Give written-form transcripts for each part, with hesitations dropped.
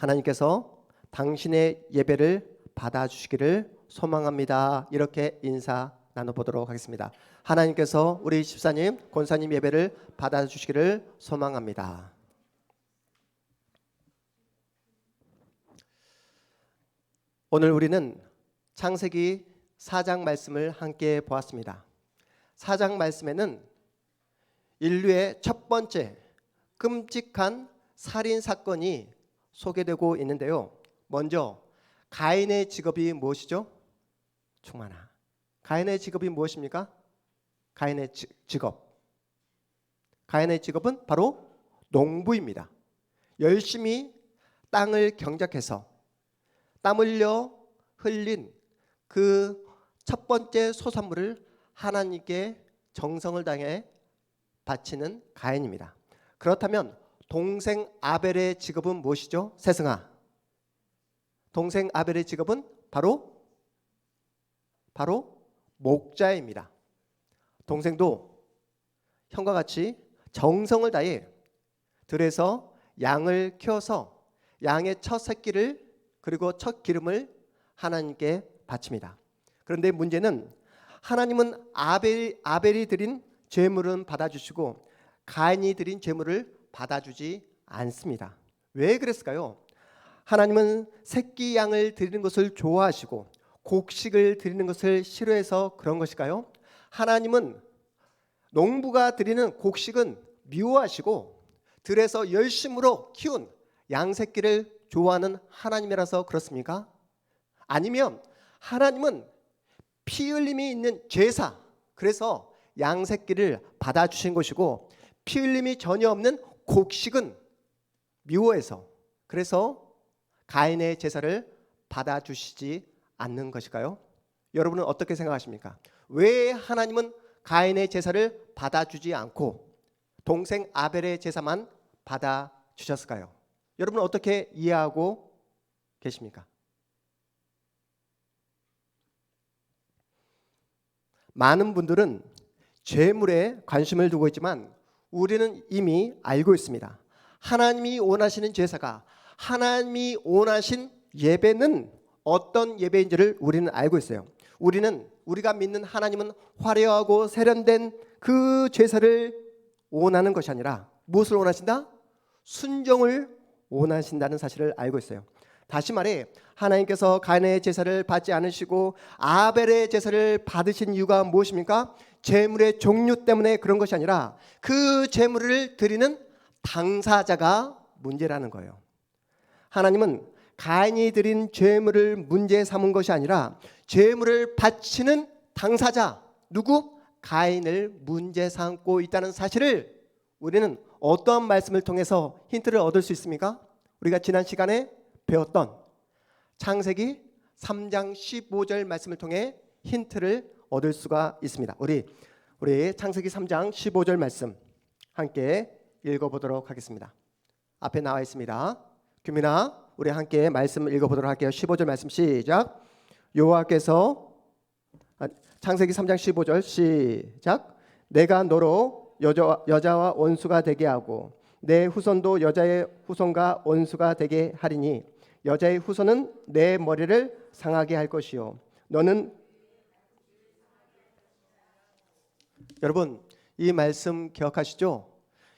하나님께서 당신의 예배를 받아주시기를 소망합니다. 이렇게 인사 나눠보도록 하겠습니다. 하나님께서 우리 집사님, 권사님 예배를 받아주시기를 소망합니다. 오늘 우리는 창세기 4장 말씀을 함께 보았습니다. 4장 말씀에는 인류의 첫 번째 끔찍한 살인 사건이 소개되고 있는데요. 먼저 가인의 직업이 무엇이죠? 충만아. 가인의 직업이 무엇입니까? 가인의 직업은 바로 농부입니다. 열심히 땅을 경작해서 땀 흘려 흘린 그 첫 번째 소산물을 하나님께 정성을 다해 바치는 가인입니다. 그렇다면 동생 아벨의 직업은 무엇이죠? 세승아. 동생 아벨의 직업은 바로 목자입니다. 동생도 형과 같이 정성을 다해 들에서 양을 키워서 양의 첫 새끼를 그리고 첫 기름을 하나님께 바칩니다. 그런데 문제는 하나님은 아벨이 드린 제물은 받아주시고 가인이 드린 제물을 받아주지 않습니다. 왜 그랬을까요? 하나님은 새끼 양을 드리는 것을 좋아하시고 곡식을 드리는 것을 싫어해서 그런 것일까요? 하나님은 농부가 드리는 곡식은 미워하시고 들에서 열심으로 키운 양 새끼를 좋아하는 하나님이라서 그렇습니까? 아니면 하나님은 피 흘림이 있는 제사, 그래서 양 새끼를 받아주신 것이고 피 흘림이 전혀 없는 곡식은 미워해서 그래서 가인의 제사를 받아주시지 않는 것일까요? 여러분은 어떻게 생각하십니까? 왜 하나님은 가인의 제사를 받아주지 않고 동생 아벨의 제사만 받아주셨을까요? 여러분은 어떻게 이해하고 계십니까? 많은 분들은 제물에 관심을 두고 있지만 우리는 이미 알고 있습니다. 하나님이 원하시는 제사가, 하나님이 원하신 예배는 어떤 예배인지를 우리는 알고 있어요. 우리가 믿는 하나님은 화려하고 세련된 그 제사를 원하는 것이 아니라 무엇을 원하신다? 순종을 원하신다는 사실을 알고 있어요. 다시 말해 하나님께서 가인의 제사를 받지 않으시고 아벨의 제사를 받으신 이유가 무엇입니까? 제물의 종류 때문에 그런 것이 아니라 그 제물을 드리는 당사자가 문제라는 거예요. 하나님은 가인이 드린 제물을 문제 삼은 것이 아니라 제물을 바치는 당사자, 누구? 가인을 문제 삼고 있다는 사실을 우리는 어떠한 말씀을 통해서 힌트를 얻을 수 있습니까? 우리가 지난 시간에 배웠던 창세기 3장 15절 말씀을 통해 힌트를 얻을 수가 있습니다. 우리 창세기 3장 15절 말씀 함께 읽어보도록 하겠습니다. 앞에 나와 있습니다. 규민아, 우리 함께 말씀 읽어보도록 할게요. 15절 말씀 시작. 여호와께서 창세기 3장 15절 시작. 내가 너로 여자와 원수가 되게 하고 내 후손도 여자의 후손과 원수가 되게 하리니 여자의 후손은 내 머리를 상하게 할 것이요 너는 여러분 이 말씀 기억하시죠?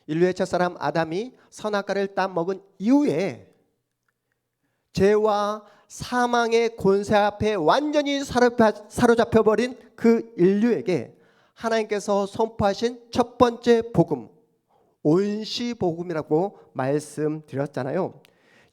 인류의 첫사람 아담이 선악과를 따먹은 이후에 죄와 사망의 권세 앞에 완전히 사로잡혀버린 그 인류에게 하나님께서 선포하신 첫 번째 복음, 온시복음이라고 말씀드렸잖아요.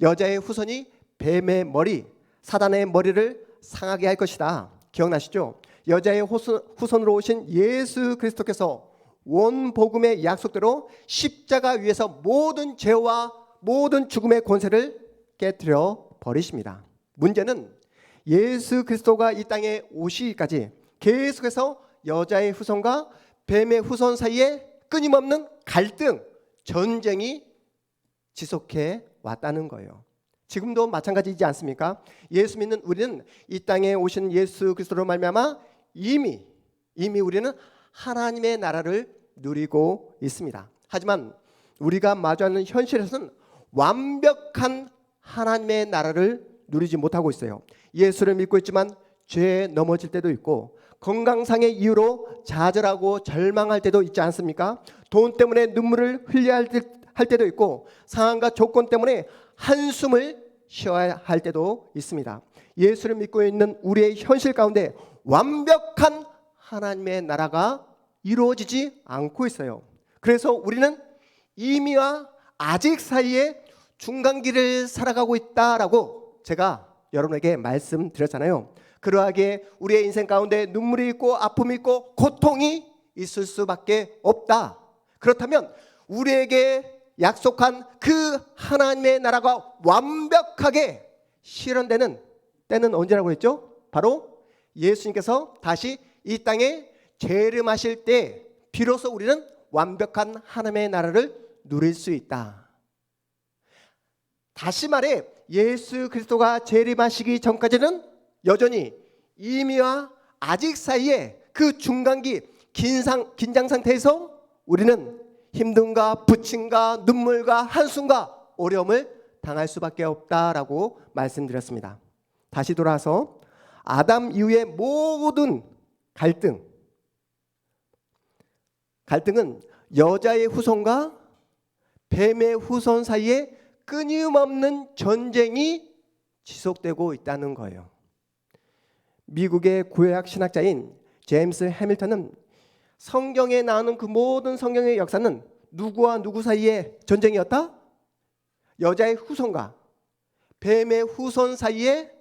여자의 후손이 뱀의 머리, 사단의 머리를 상하게 할 것이다. 기억나시죠? 여자의 후손으로 오신 예수 그리스도께서 원복음의 약속대로 십자가 위에서 모든 죄와 모든 죽음의 권세를 깨뜨려 버리십니다. 문제는 예수 그리스도가 이 땅에 오시기까지 계속해서 여자의 후손과 뱀의 후손 사이에 끊임없는 갈등, 전쟁이 지속해 왔다는 거예요. 지금도 마찬가지이지 않습니까? 예수 믿는 우리는 이 땅에 오신 예수 그리스도로 말미암아 이미 우리는 하나님의 나라를 누리고 있습니다. 하지만 우리가 마주하는 현실에서는 완벽한 하나님의 나라를 누리지 못하고 있어요. 예수를 믿고 있지만 죄에 넘어질 때도 있고, 건강상의 이유로 좌절하고 절망할 때도 있지 않습니까? 돈 때문에 눈물을 흘려야 할 때도 있고, 상황과 조건 때문에 한숨을 쉬어야 할 때도 있습니다. 예수를 믿고 있는 우리의 현실 가운데 완벽한 하나님의 나라가 이루어지지 않고 있어요. 그래서 우리는 이미와 아직 사이에 중간길을 살아가고 있다라고 제가 여러분에게 말씀드렸잖아요. 그러하게 우리의 인생 가운데 눈물이 있고 아픔이 있고 고통이 있을 수밖에 없다. 그렇다면 우리에게 약속한 그 하나님의 나라가 완벽하게 실현되는 때는 언제라고 했죠? 바로 예수님께서 다시 이 땅에 재림하실 때 비로소 우리는 완벽한 하나님의 나라를 누릴 수 있다. 다시 말해 예수 그리스도가 재림하시기 전까지는 여전히 이미와 아직 사이에 그 중간기 긴장 상태에서 우리는 힘듦과 부침과 눈물과 한숨과 어려움을 당할 수밖에 없다라고 말씀드렸습니다. 다시 돌아와서 아담 이후의 모든 갈등은 여자의 후손과 뱀의 후손 사이에 끊임없는 전쟁이 지속되고 있다는 거예요. 미국의 구약 신학자인 제임스 해밀턴은 성경에 나오는 그 모든 성경의 역사는 누구와 누구 사이의 전쟁이었다? 여자의 후손과 뱀의 후손 사이에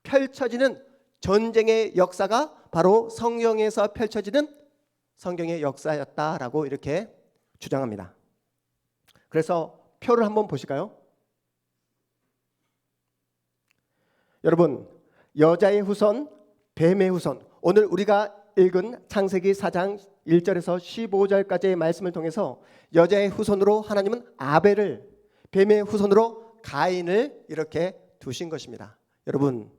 펼쳐지는 전쟁의 역사가 바로 성경에서 펼쳐지는 성경의 역사였다라고 이렇게 주장합니다. 그래서 표를 한번 보실까요? 여러분, 여자의 후손, 뱀의 후손, 오늘 우리가 읽은 창세기 4장 1절에서 15절까지의 말씀을 통해서 여자의 후손으로 하나님은 아벨을, 뱀의 후손으로 가인을 이렇게 두신 것입니다. 여러분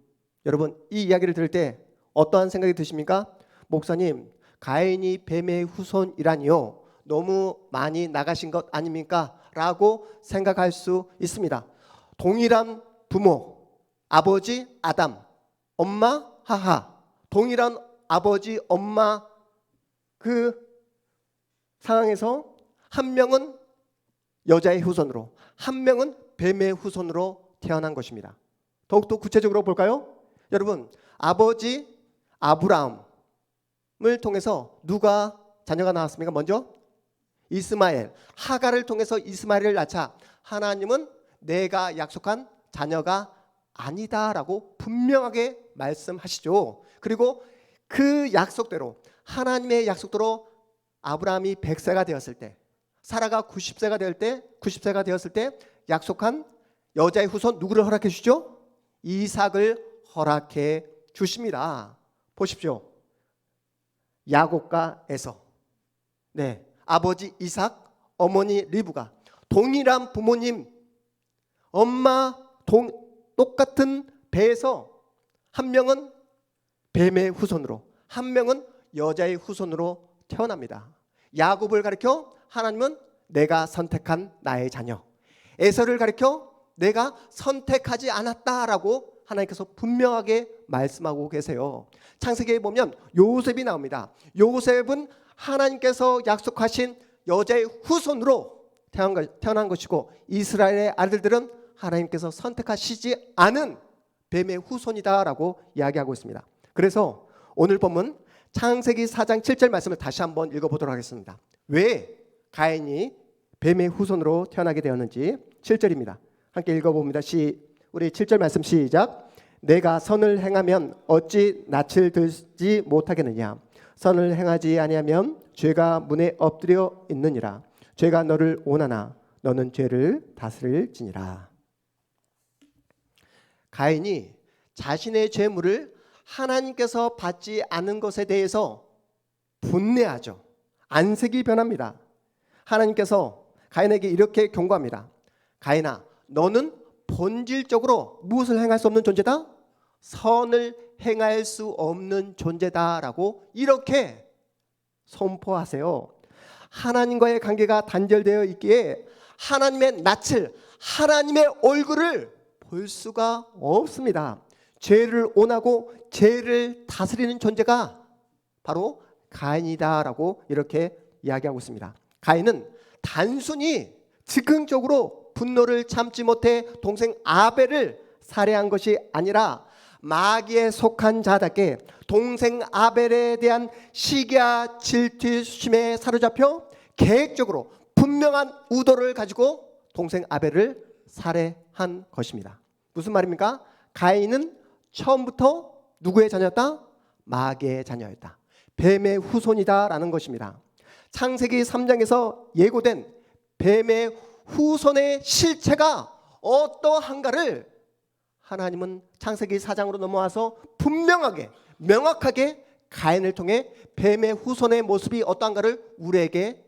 이 이야기를 들을 때 어떠한 생각이 드십니까? 목사님, 가인이 뱀의 후손이라니요, 너무 많이 나가신 것 아닙니까? 라고 생각할 수 있습니다. 동일한 부모, 아버지 아담, 엄마 하하, 동일한 아버지 엄마 그 상황에서 한 명은 여자의 후손으로, 한 명은 뱀의 후손으로 태어난 것입니다. 더욱더 구체적으로 볼까요? 여러분, 아버지 아브라함을 통해서 누가 자녀가 나왔습니까? 먼저 이스마엘, 하갈을 통해서 이스마엘을 낳자 하나님은 내가 약속한 자녀가 아니다라고 분명하게 말씀하시죠. 그리고 그 약속대로, 하나님의 약속대로 아브라함이 100세가 되었을 때, 사라가 90세가 되었을 때 약속한 여자의 후손 누구를 허락해 주죠? 이삭을 허락해 주십니다. 보십시오. 야곱과 에서, 아버지 이삭, 어머니 리브가 동일한 부모님, 엄마 똑같은 배에서 한 명은 뱀의 후손으로, 한 명은 여자의 후손으로 태어납니다. 야곱을 가리켜 하나님은 내가 선택한 나의 자녀, 에서를 가리켜 내가 선택하지 않았다라고 하나님께서 분명하게 말씀하고 계세요. 창세기에 보면 요셉이 나옵니다. 요셉은 하나님께서 약속하신 여자의 후손으로 태어난 것이고, 이스라엘의 아들들은 하나님께서 선택하시지 않은 뱀의 후손이다라고 이야기하고 있습니다. 그래서 오늘 본문 창세기 4장 7절 말씀을 다시 한번 읽어보도록 하겠습니다. 왜 가인이 뱀의 후손으로 태어나게 되었는지 7절입니다. 함께 읽어봅니다. 우리 7절 말씀 시작. 내가 선을 행하면 어찌 낯을 들지 못하겠느냐? 선을 행하지 아니하면 죄가 문에 엎드려 있느니라. 죄가 너를 원하나 너는 죄를 다스릴지니라. 가인이 자신의 죄물을 하나님께서 받지 않은 것에 대해서 분내하죠. 안색이 변합니다. 하나님께서 가인에게 이렇게 경고합니다. 가인아, 너는 본질적으로 무엇을 행할 수 없는 존재다? 선을 행할 수 없는 존재다라고 이렇게 선포하세요. 하나님과의 관계가 단절되어 있기에 하나님의 낯을, 하나님의 얼굴을 볼 수가 없습니다. 죄를 온하고 죄를 다스리는 존재가 바로 가인이다라고 이렇게 이야기하고 있습니다. 가인은 단순히 즉흥적으로 분노를 참지 못해 동생 아벨을 살해한 것이 아니라 마귀에 속한 자답게 동생 아벨에 대한 시기와 질투심에 사로잡혀 계획적으로 분명한 의도를 가지고 동생 아벨을 살해한 것입니다. 무슨 말입니까? 가인은 처음부터 누구의 자녀였다? 마귀의 자녀였다. 뱀의 후손이다라는 것입니다. 창세기 3장에서 예고된 뱀의 후손의 실체가 어떠한가를 하나님은 창세기 4장으로 넘어와서 분명하게 명확하게 가인을 통해 뱀의 후손의 모습이 어떠한가를 우리에게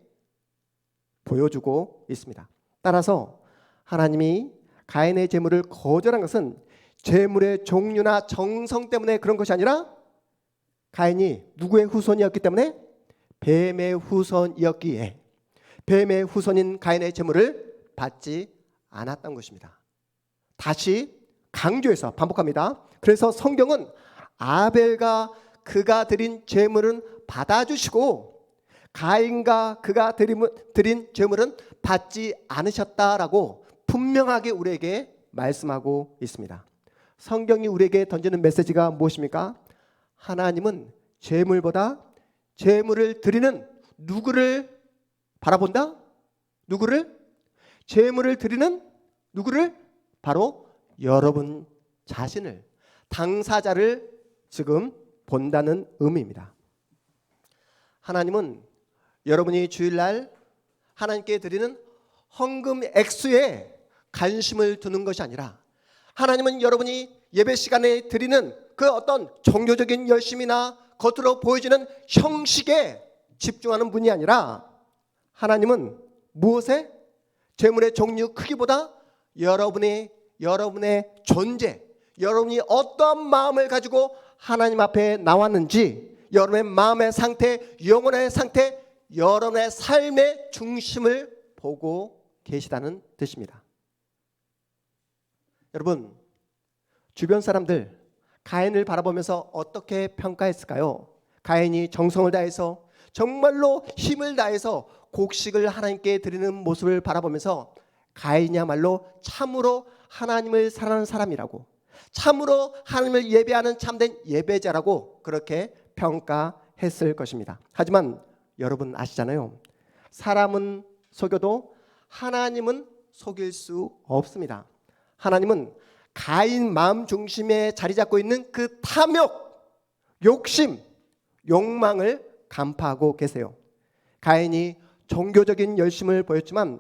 보여주고 있습니다. 따라서 하나님이 가인의 제물을 거절한 것은 제물의 종류나 정성 때문에 그런 것이 아니라 가인이 누구의 후손이었기 때문에 뱀의 후손이었기에 뱀의 후손인 가인의 제물을 받지 않았던 것입니다. 다시 강조해서 반복합니다. 그래서 성경은 아벨과 그가 드린 제물은 받아주시고 가인과 그가 드린 제물은 받지 않으셨다라고 분명하게 우리에게 말씀하고 있습니다. 성경이 우리에게 던지는 메시지가 무엇입니까? 하나님은 제물보다 제물을 드리는 누구를 바라본다? 누구를? 제물을 드리는 누구를? 바로 여러분 자신을, 당사자를 지금 본다는 의미입니다. 하나님은 여러분이 주일날 하나님께 드리는 헌금 액수에 관심을 두는 것이 아니라 하나님은 여러분이 예배 시간에 드리는 그 어떤 종교적인 열심이나 겉으로 보여지는 형식에 집중하는 분이 아니라 하나님은 무엇에? 제물의 종류 크기보다 여러분의 존재, 여러분이 어떠한 마음을 가지고 하나님 앞에 나왔는지, 여러분의 마음의 상태, 영혼의 상태, 여러분의 삶의 중심을 보고 계시다는 뜻입니다. 여러분, 주변 사람들 가인을 바라보면서 어떻게 평가했을까요? 가인이 정성을 다해서 정말로 힘을 다해서 곡식을 하나님께 드리는 모습을 바라보면서 가인이야말로 참으로 하나님을 사랑하는 사람이라고, 참으로 하나님을 예배하는 참된 예배자라고 그렇게 평가했을 것입니다. 하지만 여러분 아시잖아요. 사람은 속여도 하나님은 속일 수 없습니다. 하나님은 가인 마음 중심에 자리 잡고 있는 그 탐욕, 욕심, 욕망을 간파하고 계세요. 가인이 종교적인 열심을 보였지만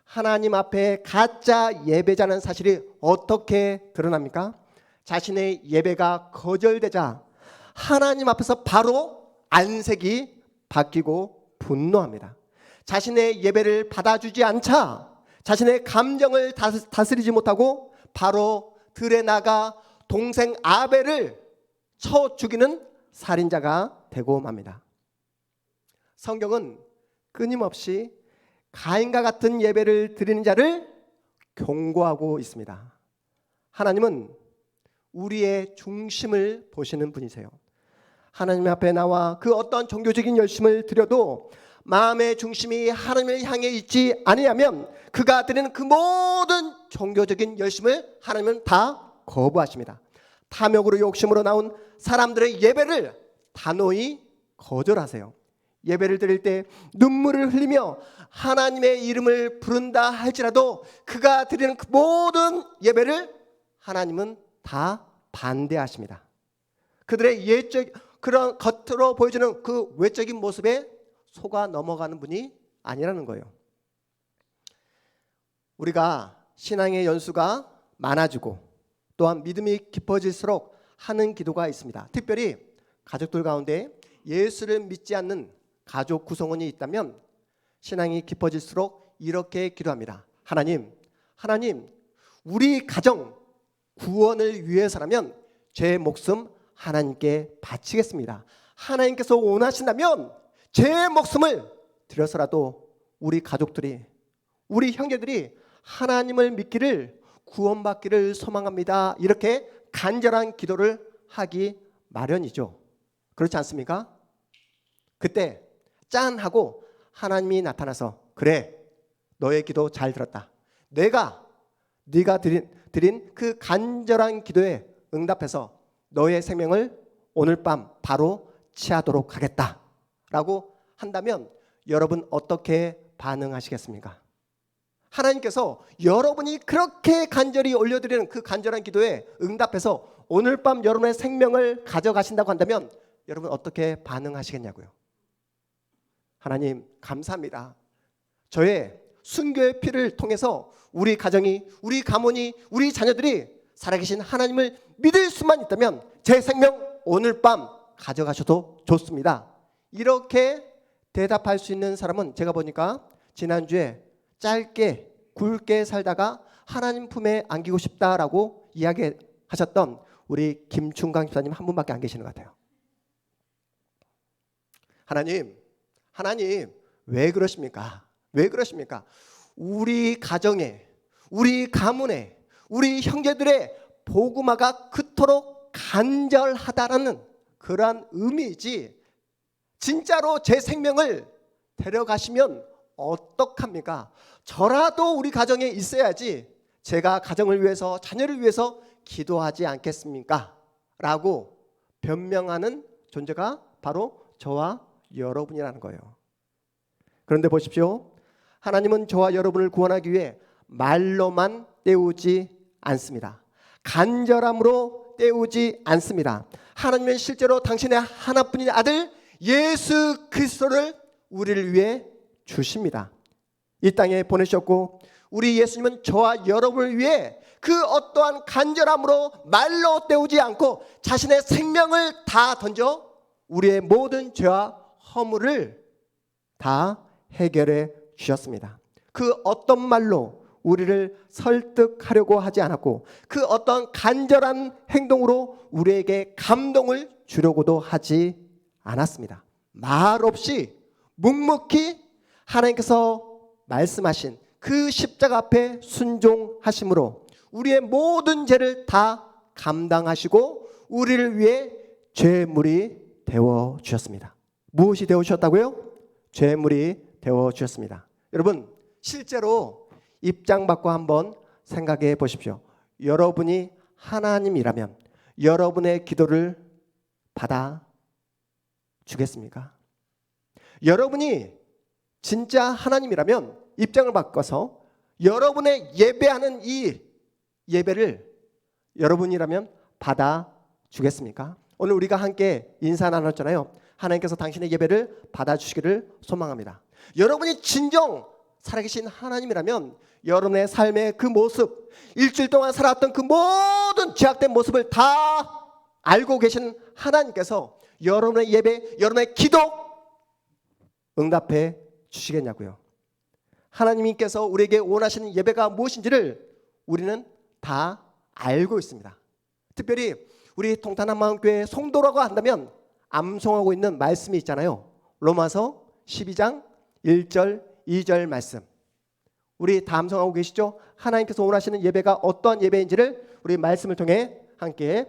하나님 앞에 가짜 예배자는 사실이 어떻게 드러납니까? 자신의 예배가 거절되자 하나님 앞에서 바로 안색이 바뀌고 분노합니다. 자신의 예배를 받아주지 않자 자신의 감정을 다스리지 못하고 바로 들에 나가 동생 아벨을 쳐 죽이는 살인자가 되고 맙니다. 성경은 끊임없이 가인과 같은 예배를 드리는 자를 경고하고 있습니다. 하나님은 우리의 중심을 보시는 분이세요. 하나님 앞에 나와 그 어떤 종교적인 열심을 드려도 마음의 중심이 하나님을 향해 있지 아니하면 그가 드리는 그 모든 종교적인 열심을 하나님은 다 거부하십니다. 탐욕으로 욕심으로 나온 사람들의 예배를 단호히 거절하세요. 예배를 드릴 때 눈물을 흘리며 하나님의 이름을 부른다 할지라도 그가 드리는 그 모든 예배를 하나님은 다 반대하십니다. 그들의 그런 겉으로 보여주는 그 외적인 모습에 속아 넘어가는 분이 아니라는 거예요. 우리가 신앙의 연수가 많아지고 또한 믿음이 깊어질수록 하는 기도가 있습니다. 특별히 가족들 가운데 예수를 믿지 않는 가족 구성원이 있다면 신앙이 깊어질수록 이렇게 기도합니다. 하나님, 우리 가정 구원을 위해서라면 제 목숨 하나님께 바치겠습니다. 하나님께서 원하신다면 제 목숨을 들여서라도 우리 가족들이, 우리 형제들이 하나님을 믿기를 구원받기를 소망합니다. 이렇게 간절한 기도를 하기 마련이죠. 그렇지 않습니까? 그때 짠 하고 하나님이 나타나서 그래, 너의 기도 잘 들었다. 네가 드린 그 간절한 기도에 응답해서 너의 생명을 오늘 밤 바로 취하도록 하겠다 라고 한다면 여러분 어떻게 반응하시겠습니까? 하나님께서 여러분이 그렇게 간절히 올려드리는 그 간절한 기도에 응답해서 오늘 밤 여러분의 생명을 가져가신다고 한다면 여러분 어떻게 반응하시겠냐고요? 하나님 감사합니다. 저의 순교의 피를 통해서 우리 가정이, 우리 가문이, 우리 자녀들이 살아계신 하나님을 믿을 수만 있다면 제 생명 오늘 밤 가져가셔도 좋습니다. 이렇게 대답할 수 있는 사람은 제가 보니까 지난주에 짧게 굵게 살다가 하나님 품에 안기고 싶다라고 이야기하셨던 우리 김충강 집사님 한 분밖에 안 계시는 것 같아요. 하나님 왜 그러십니까? 왜 그러십니까? 우리 가정에, 우리 가문에, 우리 형제들의 복음화가 그토록 간절하다라는 그러한 의미이지 진짜로 제 생명을 데려가시면 어떡합니까? 저라도 우리 가정에 있어야지 제가 가정을 위해서, 자녀를 위해서 기도하지 않겠습니까? 라고 변명하는 존재가 바로 저와 여러분이라는 거예요. 그런데 보십시오. 하나님은 저와 여러분을 구원하기 위해 말로만 때우지 않습니다. 간절함으로 때우지 않습니다. 하나님은 실제로 당신의 하나뿐인 아들 예수 그리스도를 우리를 위해 주십니다. 이 땅에 보내셨고 우리 예수님은 저와 여러분을 위해 그 어떠한 간절함으로 말로 때우지 않고 자신의 생명을 다 던져 우리의 모든 죄와 허물을 다 해결해 주셨습니다. 그 어떤 말로 우리를 설득하려고 하지 않았고 그 어떤 간절한 행동으로 우리에게 감동을 주려고도 하지 않았습니다. 말 없이 묵묵히 하나님께서 말씀하신 그 십자가 앞에 순종하심으로 우리의 모든 죄를 다 감당하시고 우리를 위해 죄물이 되어 주셨습니다. 무엇이 되어 주셨다고요? 죄물이 되어 주셨습니다. 여러분 실제로 입장 바꿔 한번 생각해 보십시오. 여러분이 하나님이라면 여러분의 기도를 받아 주겠습니까? 여러분이 진짜 하나님이라면 입장을 바꿔서 여러분의 예배하는 이 예배를 여러분이라면 받아 주겠습니까? 오늘 우리가 함께 인사 나눴잖아요. 하나님께서 당신의 예배를 받아 주시기를 소망합니다. 여러분이 진정 살아계신 하나님이라면 여러분의 삶의 그 모습, 일주일 동안 살아왔던 그 모든 죄악된 모습을 다 알고 계신 하나님께서 여러분의 예배, 여러분의 기도 응답해 주시겠냐고요. 하나님께서 우리에게 원하시는 예배가 무엇인지를 우리는 다 알고 있습니다. 특별히 우리 통탄한마음교회 성도라고 한다면 암송하고 있는 말씀이 있잖아요. 로마서 12장 1절 2절 말씀. 우리 다 암송하고 계시죠? 하나님께서 원하시는 예배가 어떠한 예배인지를 우리 말씀을 통해 함께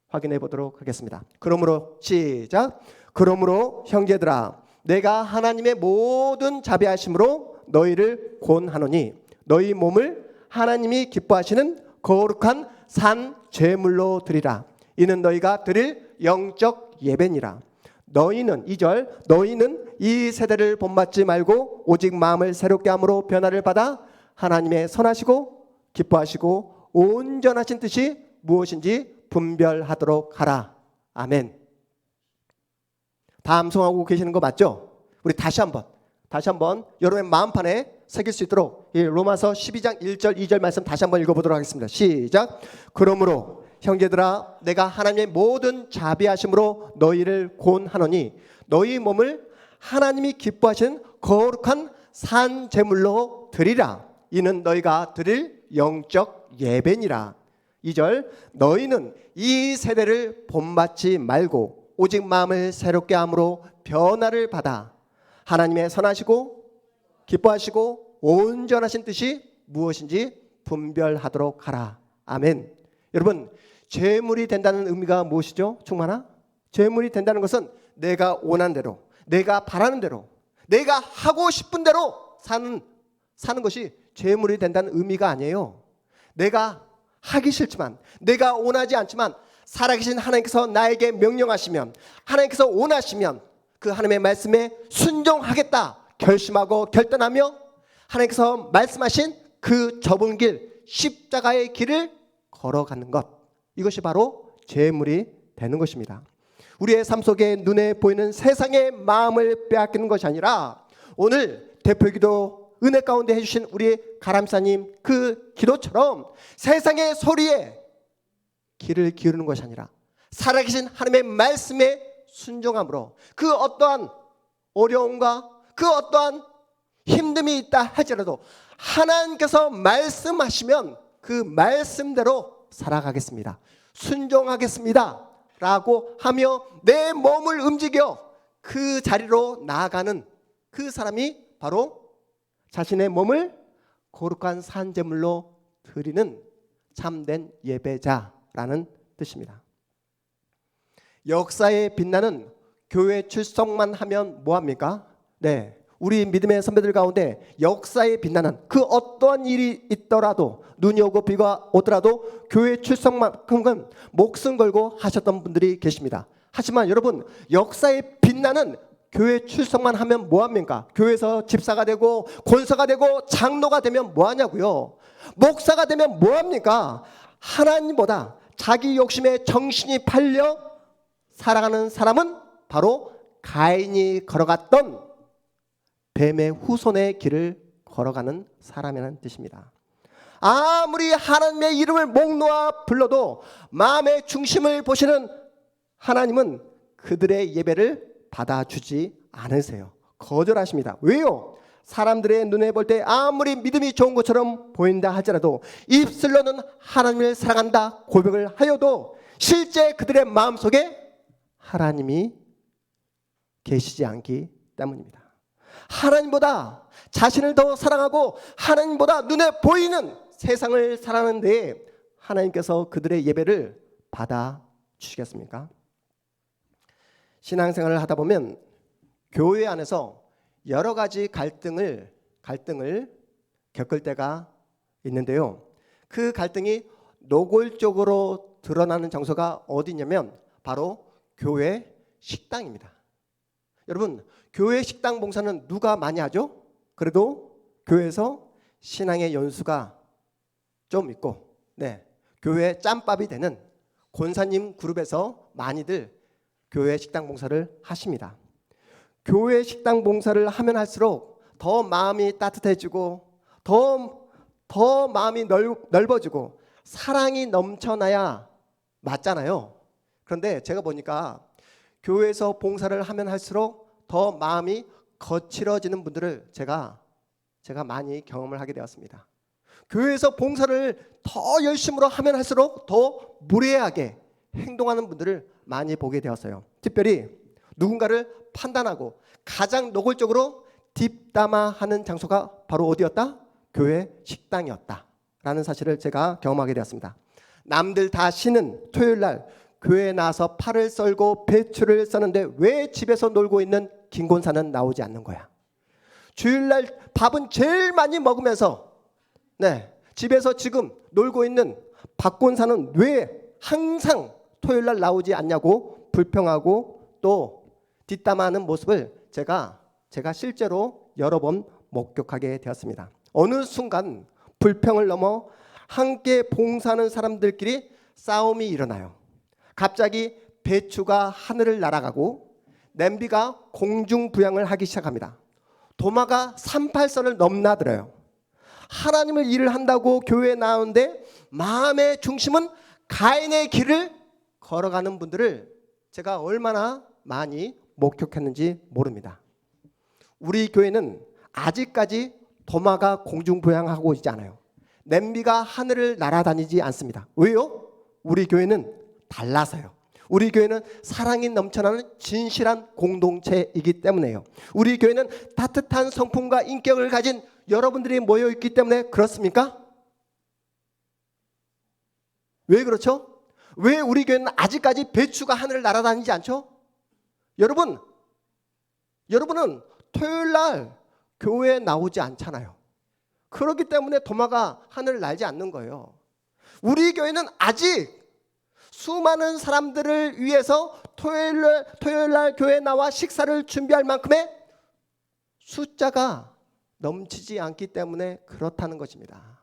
확인해 보도록 하겠습니다. 그러므로 시작. 그러므로 형제들아 내가 하나님의 모든 자비하심으로 너희를 권하노니 너희 몸을 하나님이 기뻐하시는 거룩한 산 제물로 드리라. 이는 너희가 드릴 영적 예배니라. 너희는 2절 너희는 이 세대를 본받지 말고 오직 마음을 새롭게 함으로 변화를 받아 하나님의 선하시고 기뻐하시고 온전하신 뜻이 무엇인지 분별하도록 하라. 아멘. 다 암송하고 계시는 거 맞죠? 우리 다시 한번 여러분의 마음판에 새길 수 있도록 이 로마서 12장 1절 2절 말씀 다시 한번 읽어보도록 하겠습니다. 시작. 그러므로 형제들아 내가 하나님의 모든 자비하심으로 너희를 권하노니 너희 몸을 하나님이 기뻐하시는 거룩한 산 제물로 드리라. 이는 너희가 드릴 영적 예배니라. 2절 너희는 이 세대를 본받지 말고 오직 마음을 새롭게 함으로 변화를 받아 하나님의 선하시고 기뻐하시고 온전하신 뜻이 무엇인지 분별하도록 하라. 아멘. 여러분, 죄물이 된다는 의미가 무엇이죠? 충만아? 죄물이 된다는 것은 내가 원하는 대로, 내가 바라는 대로, 내가 하고 싶은 대로 사는 것이 죄물이 된다는 의미가 아니에요. 내가 하기 싫지만, 내가 원하지 않지만 살아계신 하나님께서 나에게 명령하시면, 하나님께서 원하시면 그 하나님의 말씀에 순종하겠다 결심하고 결단하며 하나님께서 말씀하신 그 좁은 길, 십자가의 길을 걸어가는 것, 이것이 바로 죄물이 되는 것입니다. 우리의 삶 속에 눈에 보이는 세상의 마음을 빼앗기는 것이 아니라 오늘 대표기도 은혜 가운데 해주신 우리 가람사님 그 기도처럼 세상의 소리에 귀를 기울이는 것이 아니라 살아계신 하나님의 말씀에 순종함으로 그 어떠한 어려움과 그 어떠한 힘듦이 있다 할지라도 하나님께서 말씀하시면 그 말씀대로 살아가겠습니다, 순종하겠습니다 라고 하며 내 몸을 움직여 그 자리로 나아가는 그 사람이 바로 자신의 몸을 거룩한 산제물로 드리는 참된 예배자라는 뜻입니다. 역사에 빛나는 교회 출석만 하면 뭐합니까? 네, 우리 믿음의 선배들 가운데 역사에 빛나는 그 어떠한 일이 있더라도, 눈이 오고 비가 오더라도 교회 출석만큼은 목숨 걸고 하셨던 분들이 계십니다. 하지만 여러분, 역사에 빛나는 교회 출석만 하면 뭐합니까? 교회에서 집사가 되고 권사가 되고 장로가 되면 뭐하냐고요? 목사가 되면 뭐합니까? 하나님보다 자기 욕심에 정신이 팔려 살아가는 사람은 바로 가인이 걸어갔던 뱀의 후손의 길을 걸어가는 사람이라는 뜻입니다. 아무리 하나님의 이름을 목 놓아 불러도 마음의 중심을 보시는 하나님은 그들의 예배를 받아주지 않으세요. 거절하십니다. 왜요? 사람들의 눈에 볼 때 아무리 믿음이 좋은 것처럼 보인다 할지라도 입술로는 하나님을 사랑한다 고백을 하여도 실제 그들의 마음속에 하나님이 계시지 않기 때문입니다. 하나님보다 자신을 더 사랑하고 하나님보다 눈에 보이는 세상을 살아가는데 하나님께서 그들의 예배를 받아주시겠습니까? 신앙생활을 하다 보면 교회 안에서 여러 가지 갈등을 겪을 때가 있는데요. 그 갈등이 노골적으로 드러나는 장소가 어디냐면 바로 교회 식당입니다. 여러분, 교회 식당 봉사는 누가 많이 하죠? 그래도 교회에서 신앙의 연수가 좀 있고, 교회 짬밥이 되는 권사님 그룹에서 많이들 교회 식당 봉사를 하십니다. 교회 식당 봉사를 하면 할수록 더 마음이 따뜻해지고 더 마음이 넓어지고 사랑이 넘쳐나야 맞잖아요. 그런데 제가 보니까 교회에서 봉사를 하면 할수록 더 마음이 거칠어지는 분들을 제가 많이 경험을 하게 되었습니다. 교회에서 봉사를 더 열심으로 하면 할수록 더 무례하게 행동하는 분들을 많이 보게 되었어요. 특별히 누군가를 판단하고 가장 노골적으로 뒷담화하는 장소가 바로 어디였다? 교회 식당이었다라는 사실을 제가 경험하게 되었습니다. 남들 다 쉬는 토요일 날 교회에 나와서 팔을 썰고 배추를 써는데 왜 집에서 놀고 있는 김권사는 나오지 않는 거야? 주일날 밥은 제일 많이 먹으면서 집에서 지금 놀고 있는 박권사는 왜 항상 토요일날 나오지 않냐고 불평하고 또 뒷담화하는 모습을 제가 실제로 여러 번 목격하게 되었습니다. 어느 순간 불평을 넘어 함께 봉사하는 사람들끼리 싸움이 일어나요. 갑자기 배추가 하늘을 날아가고 냄비가 공중부양을 하기 시작합니다. 도마가 38선을 넘나들어요. 하나님을 일을 한다고 교회에 나오는데 마음의 중심은 가인의 길을 걸어가는 분들을 제가 얼마나 많이 목격했는지 모릅니다. 우리 교회는 아직까지 도마가 공중부양하고 있지 않아요. 냄비가 하늘을 날아다니지 않습니다. 왜요? 우리 교회는 달라서요. 우리 교회는 사랑이 넘쳐나는 진실한 공동체이기 때문에요. 우리 교회는 따뜻한 성품과 인격을 가진 여러분들이 모여 있기 때문에 그렇습니까? 왜 그렇죠? 왜 우리 교회는 아직까지 배추가 하늘을 날아다니지 않죠? 여러분은 토요일 날 교회에 나오지 않잖아요. 그렇기 때문에 도마가 하늘을 날지 않는 거예요. 우리 교회는 아직 수많은 사람들을 위해서 토요일 날 교회에 나와 식사를 준비할 만큼의 숫자가 넘치지 않기 때문에 그렇다는 것입니다.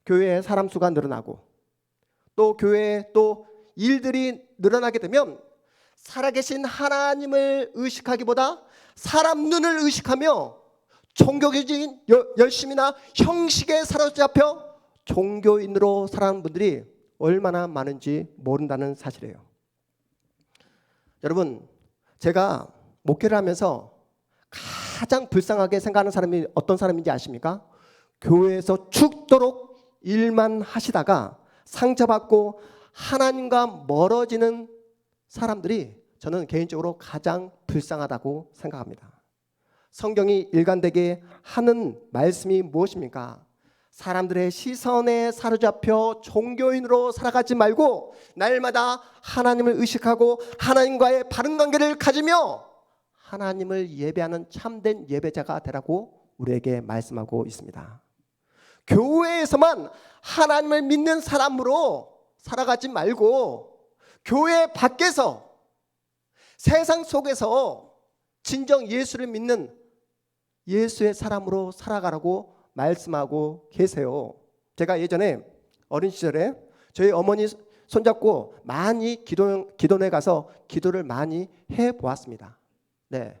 교회에 사람 수가 늘어나고 또 교회에 또 일들이 늘어나게 되면 살아계신 하나님을 의식하기보다 사람 눈을 의식하며 종교적인 열심이나 형식에 사로잡혀 종교인으로 살아가는 분들이 얼마나 많은지 모른다는 사실이에요. 여러분, 제가 목회를 하면서 가장 불쌍하게 생각하는 사람이 어떤 사람인지 아십니까? 교회에서 죽도록 일만 하시다가 상처받고 하나님과 멀어지는 사람들이 저는 개인적으로 가장 불쌍하다고 생각합니다. 성경이 일관되게 하는 말씀이 무엇입니까? 사람들의 시선에 사로잡혀 종교인으로 살아가지 말고 날마다 하나님을 의식하고 하나님과의 바른 관계를 가지며 하나님을 예배하는 참된 예배자가 되라고 우리에게 말씀하고 있습니다. 교회에서만 하나님을 믿는 사람으로 살아가지 말고 교회 밖에서 세상 속에서 진정 예수를 믿는 예수의 사람으로 살아가라고 말씀하고 계세요. 제가 예전에 어린 시절에 저희 어머니 손잡고 많이 기도원에 가서 기도를 많이 해보았습니다. 네,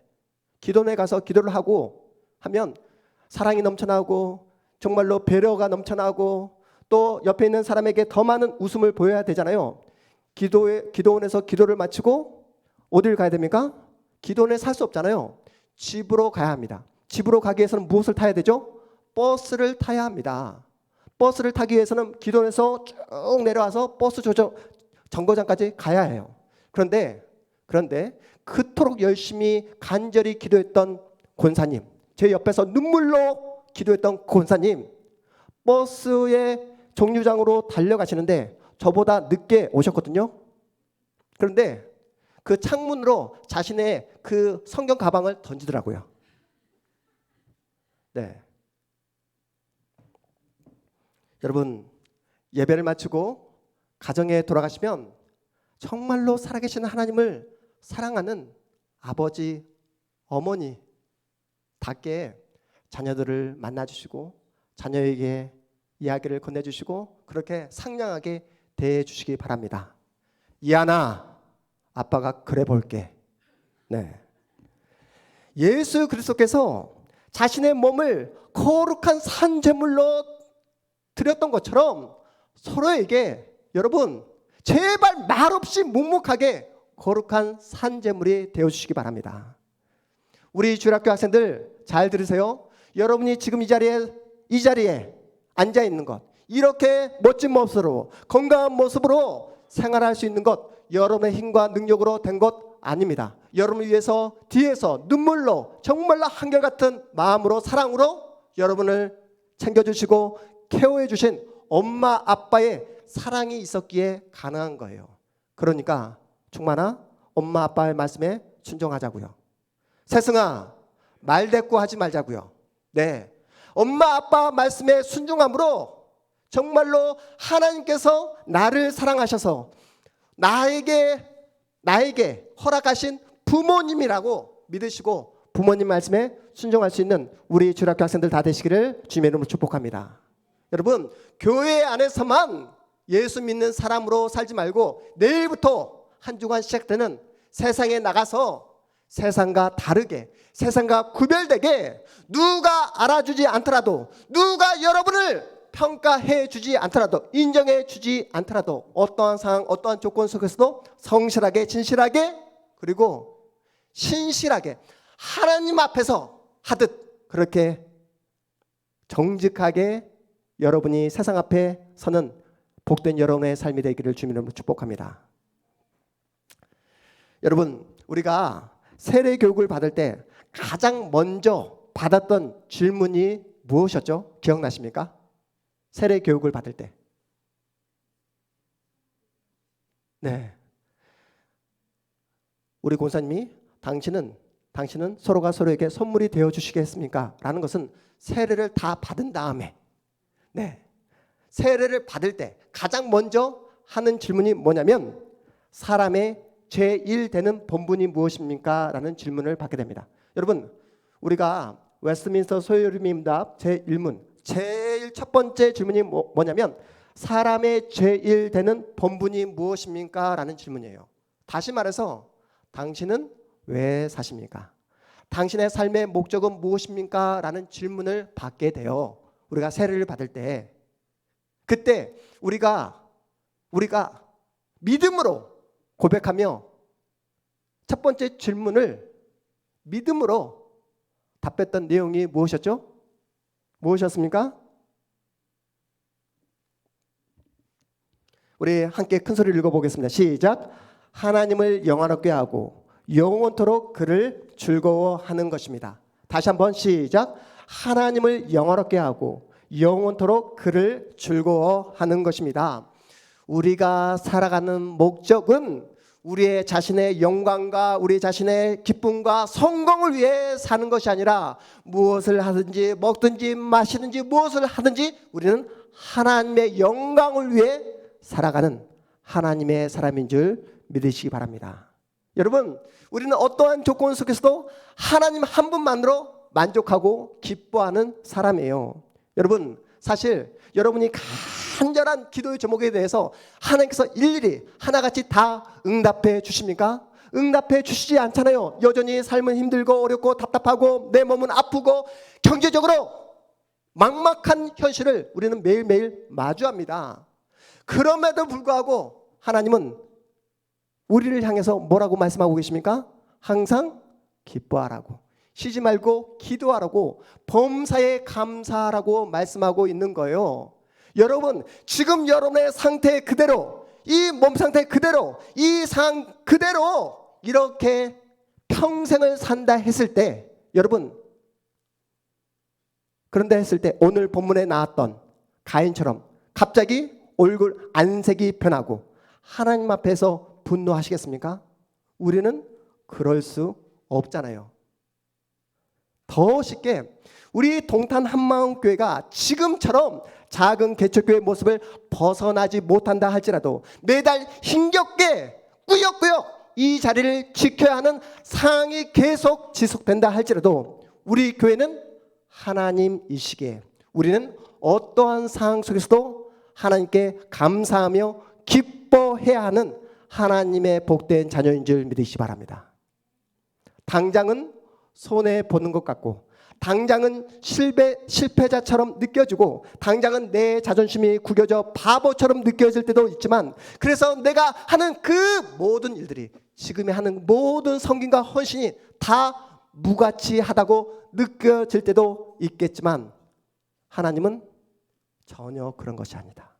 기도원에 가서 기도를 하고 하면 사랑이 넘쳐나고 정말로 배려가 넘쳐나고 또 옆에 있는 사람에게 더 많은 웃음을 보여야 되잖아요. 기도원에서 기도를 마치고 어딜 가야 됩니까? 기도원에 살 수 없잖아요. 집으로 가야 합니다. 집으로 가기 위해서는 무엇을 타야 되죠? 버스를 타야 합니다. 버스를 타기 위해서는 기도원에서 쭉 내려와서 버스 정거장까지 가야 해요. 그런데 그토록 열심히 간절히 기도했던 권사님, 제 옆에서 눈물로 기도했던 권사님, 버스의 정류장으로 달려가시는데 저보다 늦게 오셨거든요. 그런데 그 창문으로 자신의 그 성경 가방을 던지더라고요. 네. 여러분, 예배를 마치고 가정에 돌아가시면 정말로 살아계신 하나님을 사랑하는 아버지, 어머니답게 자녀들을 만나주시고 자녀에게 이야기를 건네주시고 그렇게 상냥하게 대해주시기 바랍니다. 이하나, 아빠가 그래 볼게. 네. 예수 그리스도께서 자신의 몸을 거룩한 산제물로 드렸던 것처럼 서로에게 여러분 제발 말없이 묵묵하게 거룩한 산제물이 되어주시기 바랍니다. 우리 주일학교 학생들 잘 들으세요. 여러분이 지금 이 자리에 앉아 있는 것, 이렇게 멋진 모습으로 건강한 모습으로 생활할 수 있는 것 여러분의 힘과 능력으로 된 것 아닙니다. 여러분을 위해서 뒤에서 눈물로 정말로 한결같은 마음으로 사랑으로 여러분을 챙겨주시고 케어해 주신 엄마 아빠의 사랑이 있었기에 가능한 거예요. 그러니까 충만아, 엄마 아빠의 말씀에 순종하자고요. 세승아, 말대꾸 하지 말자고요. 네, 엄마 아빠 말씀에 순종함으로 정말로 하나님께서 나를 사랑하셔서 나에게 허락하신 부모님이라고 믿으시고 부모님 말씀에 순종할 수 있는 우리 주일학교 학생들 다 되시기를 주님의 이름으로 축복합니다. 여러분, 교회 안에서만 예수 믿는 사람으로 살지 말고 내일부터 한 주간 시작되는 세상에 나가서 세상과 다르게, 세상과 구별되게 누가 알아주지 않더라도, 누가 여러분을 평가해 주지 않더라도, 인정해 주지 않더라도 어떠한 상황, 어떠한 조건 속에서도 성실하게, 진실하게, 그리고 신실하게 하나님 앞에서 하듯 그렇게 정직하게 여러분이 세상 앞에 서는 복된 여러분의 삶이 되기를 주님으로 축복합니다. 여러분, 우리가 세례 교육을 받을 때 가장 먼저 받았던 질문이 무엇이었죠? 기억나십니까? 세례 교육을 받을 때. 네. 우리 권사님이 당신은 서로가 서로에게 선물이 되어 주시겠습니까? 라는 것은 세례를 다 받은 다음에, 네, 세례를 받을 때 가장 먼저 하는 질문이 뭐냐면 사람의 제1 되는 본분이 무엇입니까? 라는 질문을 받게 됩니다. 여러분, 우리가 웨스트민스터 소요림임답 제1문 제일 첫 번째 질문이 뭐냐면 사람의 제1 되는 본분이 무엇입니까? 라는 질문이에요. 다시 말해서 당신은 왜 사십니까? 당신의 삶의 목적은 무엇입니까? 라는 질문을 받게 돼요. 우리가 세례를 받을 때, 그때 우리가 믿음으로 고백하며 첫 번째 질문을 믿음으로 답했던 내용이 무엇이었죠? 무엇이었습니까? 우리 함께 큰 소리를 읽어보겠습니다. 시작. 하나님을 영화롭게 하고 영원토록 그를 즐거워하는 것입니다. 다시 한번 시작. 하나님을 영화롭게 하고 영원토록 그를 즐거워하는 것입니다. 우리가 살아가는 목적은 우리의 자신의 영광과 우리 자신의 기쁨과 성공을 위해 사는 것이 아니라 무엇을 하든지 먹든지 마시든지 무엇을 하든지 우리는 하나님의 영광을 위해 살아가는 하나님의 사람인 줄 믿으시기 바랍니다. 여러분, 우리는 어떠한 조건 속에서도 하나님 한 분만으로 만족하고 기뻐하는 사람이에요. 여러분, 사실 여러분이 간절한 기도의 제목에 대해서 하나님께서 일일이 하나같이 다 응답해 주십니까? 응답해 주시지 않잖아요. 여전히 삶은 힘들고 어렵고 답답하고 내 몸은 아프고 경제적으로 막막한 현실을 우리는 매일매일 마주합니다. 그럼에도 불구하고 하나님은 우리를 향해서 뭐라고 말씀하고 계십니까? 항상 기뻐하라고, 쉬지 말고 기도하라고, 범사에 감사하라고 말씀하고 있는 거예요. 여러분, 지금 여러분의 상태 그대로, 이 몸 상태 그대로, 이 상황 그대로 이렇게 평생을 산다 했을 때, 여러분, 그런데 했을 때 오늘 본문에 나왔던 가인처럼 갑자기 얼굴 안색이 변하고 하나님 앞에서 분노하시겠습니까? 우리는 그럴 수 없잖아요. 더 쉽게 우리 동탄 한마음교회가 지금처럼 작은 개척교회 모습을 벗어나지 못한다 할지라도 매달 힘겹게 꾸역꾸역 이 자리를 지켜야 하는 상황이 계속 지속된다 할지라도 우리 교회는 하나님이시기에 우리는 어떠한 상황 속에서도 하나님께 감사하며 기뻐해야 하는 하나님의 복된 자녀인 줄 믿으시기 바랍니다. 당장은 손해보는 것 같고 당장은 실패자처럼 느껴지고 당장은 내 자존심이 구겨져 바보처럼 느껴질 때도 있지만 그래서 내가 하는 그 모든 일들이 지금에 하는 모든 섬김과 헌신이 다 무가치하다고 느껴질 때도 있겠지만 하나님은 전혀 그런 것이 아니다.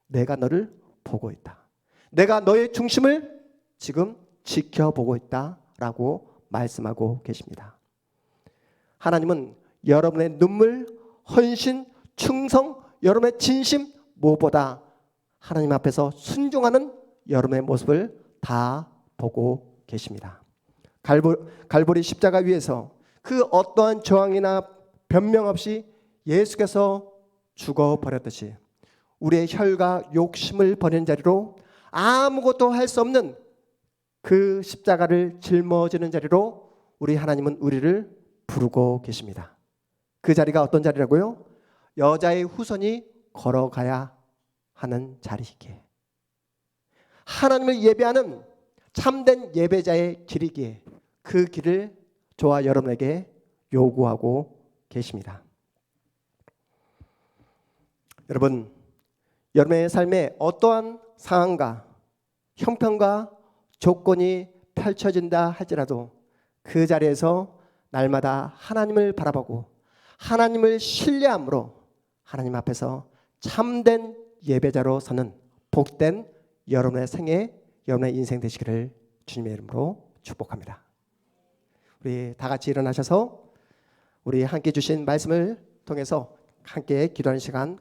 내가 너를 보고 있다. 내가 너의 중심을 지금 지켜보고 있다라고 말씀하고 계십니다. 하나님은 여러분의 눈물, 헌신, 충성, 여러분의 진심 무엇보다 하나님 앞에서 순종하는 여러분의 모습을 다 보고 계십니다. 갈보리 십자가 위에서 그 어떠한 저항이나 변명 없이 예수께서 죽어버렸듯이 우리의 혈과 욕심을 버리는 자리로 아무것도 할 수 없는 그 십자가를 짊어지는 자리로 우리 하나님은 우리를 부르고 계십니다. 그 자리가 어떤 자리라고요? 여자의 후손이 걸어가야 하는 자리이기에 하나님을 예배하는 참된 예배자의 길이기에 그 길을 저와 여러분에게 요구하고 계십니다. 여러분, 여러분의 삶에 어떠한 상황과 형편과 조건이 펼쳐진다 할지라도 그 자리에서 날마다 하나님을 바라보고 하나님을 신뢰함으로 하나님 앞에서 참된 예배자로 서는 복된 여러분의 생애, 여러분의 인생 되시기를 주님의 이름으로 축복합니다. 우리 다 같이 일어나셔서 우리 함께 주신 말씀을 통해서 함께 기도하는 시간